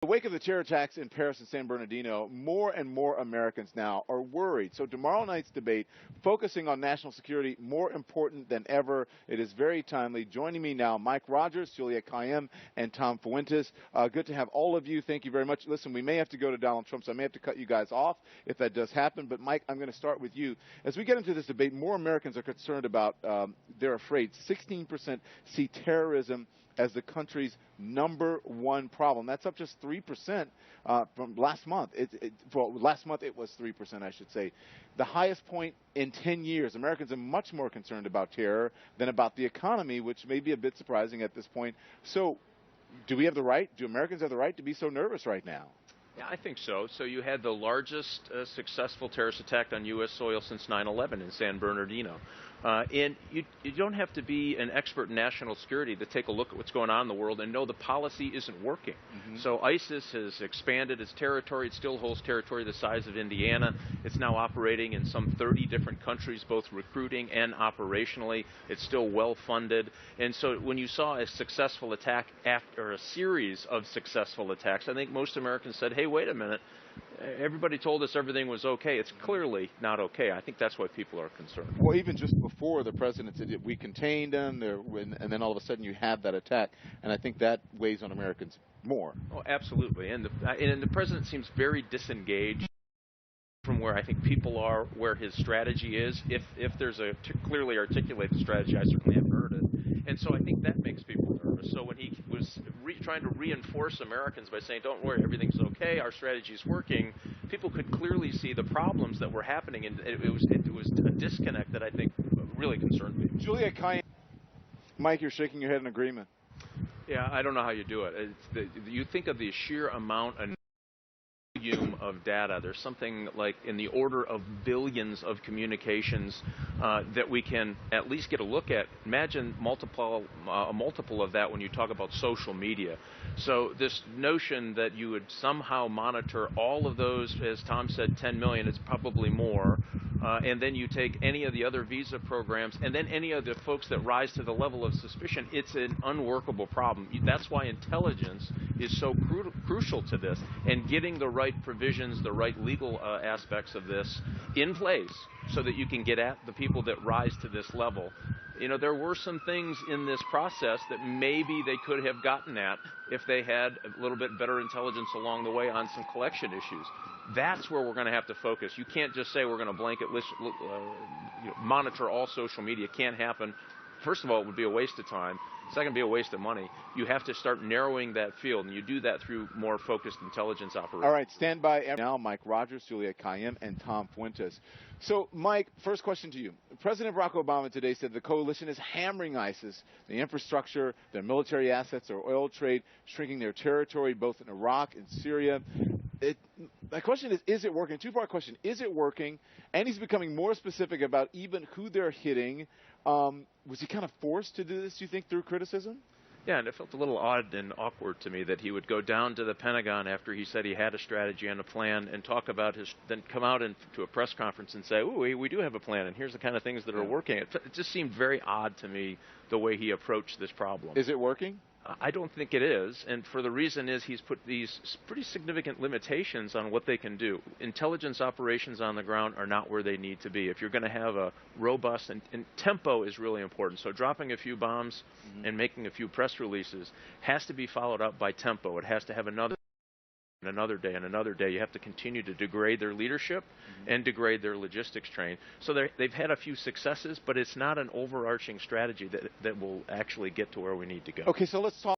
In the wake of the terror attacks in Paris and San Bernardino, more and more Americans now are worried. So tomorrow night's debate, focusing on national security, more important than ever. It is very timely. Joining me now, Mike Rogers, Juliette Kayyem, and Tom Fuentes. Good to have all of you. Thank you very much. Listen, we may have to go to Donald Trump, so I may have to cut you guys off if that does happen. But Mike, I'm going to start with you. As we get into this debate, more Americans are concerned about, they're afraid, 16% see terrorism as the country's #1 problem. That's up just 3% from last month. Well, last month it was 3%, I should say. The highest point in 10 years. Americans are much more concerned about terror than about the economy, which may be a bit surprising at this point. So do we have the right, do Americans have the right to be so nervous right now? Yeah, I think so. So you had the largest successful terrorist attack on U.S. soil since 9/11 in San Bernardino. And you don't have to be an expert in national security to take a look at what's going on in the world and know the policy isn't working. So ISIS has expanded its territory. It still holds territory the size of Indiana. It's now operating in some 30 different countries, both recruiting and operationally. It's still well funded. And so when you saw a successful attack after a series of successful attacks, I think most Americans said, hey, wait a minute. Everybody told us everything was okay. It's clearly not okay. I think that's why people are concerned. Well, even just before the president said we contained them, and then all of a sudden you have that attack, and I think that weighs on Americans more. Oh, absolutely. And the president seems very disengaged from where I think people are, where his strategy is. If there's a clearly articulated strategy, I certainly haven't heard it. And so I think that makes people nervous. So when he was trying to reinforce Americans by saying, don't worry, everything's okay, our strategy is working, people could clearly see the problems that were happening, and it was a disconnect that I think really concerned me. Juliette Kayyem, Mike, you're shaking your head in agreement. Yeah, I don't know how you do it. You think of the sheer amount of volume of data. There's something like in the order of billions of communications that we can at least get a look at. Imagine a multiple of that when you talk about social media. So this notion that you would somehow monitor all of those, as Tom said, 10 million, it's probably more, and then you take any of the other visa programs and then any of the folks that rise to the level of suspicion, it's an unworkable problem. That's why intelligence is so crucial to this, and getting the right provisions, the right legal aspects of this in place so that you can get at the people that rise to this level. You know, there were some things in this process that maybe they could have gotten at if they had a little bit better intelligence along the way on some collection issues. That's where we're going to have to focus. You can't just say we're going to blanket monitor all social media. It can't happen. First of all, it would be a waste of time. Second, it'd be a waste of money. You have to start narrowing that field, and you do that through more focused intelligence operations. All right, stand by now. Mike Rogers, Juliette Kayyem, and Tom Fuentes. So, Mike, first question to you. President Barack Obama today said the coalition is hammering ISIS, the infrastructure, their military assets, their oil trade, shrinking their territory both in Iraq and Syria. My question is it working? Two-part question. Is it working? And he's becoming more specific about even who they're hitting. Was he kind of forced to do this, do you think, through criticism? Yeah, and it felt a little odd and awkward to me that he would go down to the Pentagon after he said he had a strategy and a plan and talk about then come out to a press conference and say, oh, we do have a plan, and here's the kind of things that are working. It just seemed very odd to me the way he approached this problem. Is it working? I don't think it is, and for the reason is he's put these pretty significant limitations on what they can do. Intelligence operations on the ground are not where they need to be. If you're going to have a robust, and tempo is really important, so dropping a few bombs and making a few press releases has to be followed up by tempo. It has to have another day and another day. You have to continue to degrade their leadership and degrade their logistics train. So they've had a few successes, but it's not an overarching strategy that will actually get to where we need to go. Okay, so let's talk.